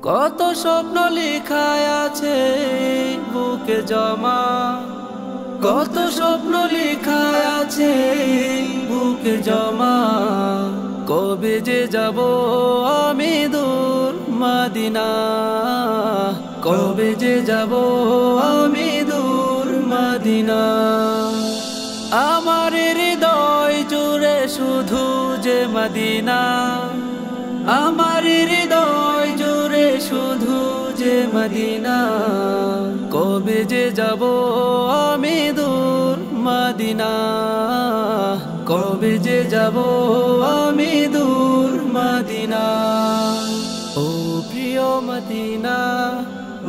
কত স্বপ্ন লেখায় আছে বুকে জমা, কত স্বপ্ন লেখায় আছে বুকে জমা। কবে যে যাব আমি দূর মদিনা, কবে যে যাব আমি দূর মদিনা। আমার হৃদয় জুড়ে শুধু যে মদিনা, আমার হৃদয় জুড়ে শুধু যে মদিনা। কবে যে যাব আমি দূর মদিনা, কবে যে যাব আমি দূর মদিনা। ও প্রিয় মদিনা,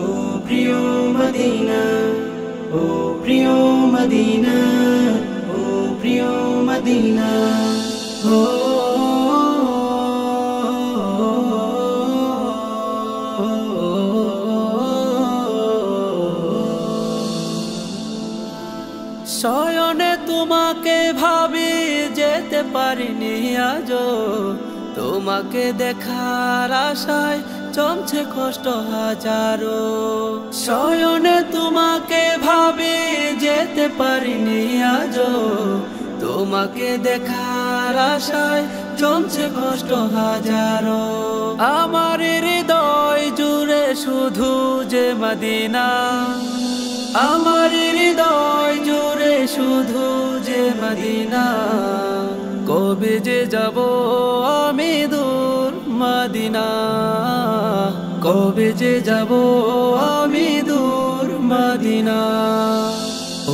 ও প্রিয় মদিনা, ও প্রিয় মদিনা, ও প্রিয় মদিনা। ও শয়নে তোমাকে ভাবি যেতে পারিনি আজো, তোমাকে দেখার আশায় জমছে কষ্ট হাজারো। শয়নে তোমাকে ভাবি যেতে পারিনি আজো, তোমাকে দেখার আশায় জমছে কষ্ট হাজারো। আমার হৃদয় জুড়ে শুধু যে মদিনা, আমার হৃদয় জুড়ে শুধু যে মদিনা। কবে যে যাব আমি দূর মদিনা, কবে যে যাব আমি দূর মদিনা।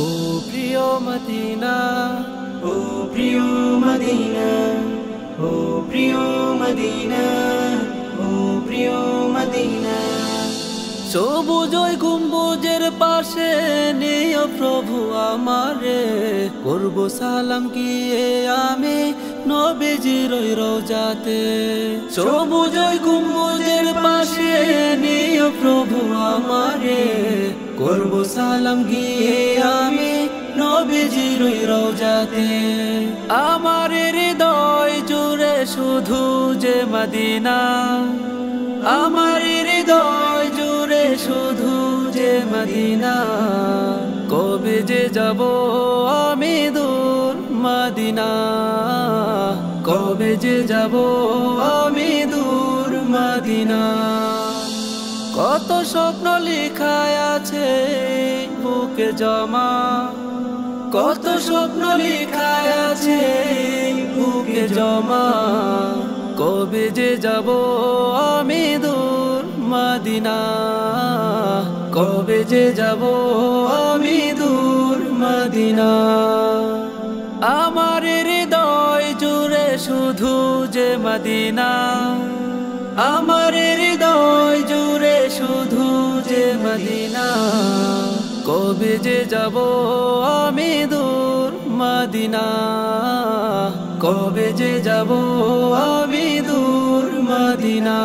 ও প্রিয় মদিনা, ও প্রিয় মদিনা, ও প্রিয় মদিনা, ও প্রিয় মদিনা। সবুজ ওই গম্বুজের পাশে নিও প্রভু আমারে, করব সালাম গিয়ে আমি নবীজির ওই রওজাতে। সবুজ ওই গম্বুজের পাশে নিও প্রভু আমারে, করব সালাম গিয়ে আমি নবীজির ওই রওজাতে। আমার হৃদয় জুড়ে শুধু যে মদিনা, আমার হৃদয় জুড়ে শুধু যে মদিনা। কবে যে যাব আমি দূর মদিনা, কবে যে যাব আমি দূর মদিনা। কত স্বপ্ন লেখায় আছে বুকে জমা, কত স্বপ্ন লেখায় আছে বুকে জমা। কবে যে যাব আমি দূর মদিনা, কবে যে যাব আমি দূর মদিনা। আমার হৃদয় জুড়ে শুধু যে মদিনা, আমার হৃদয় জুড়ে শুধু যে মদিনা। কবে যে যাব আমি দূর মদিনা, কবে যে যাব আমি দূর মদিনা।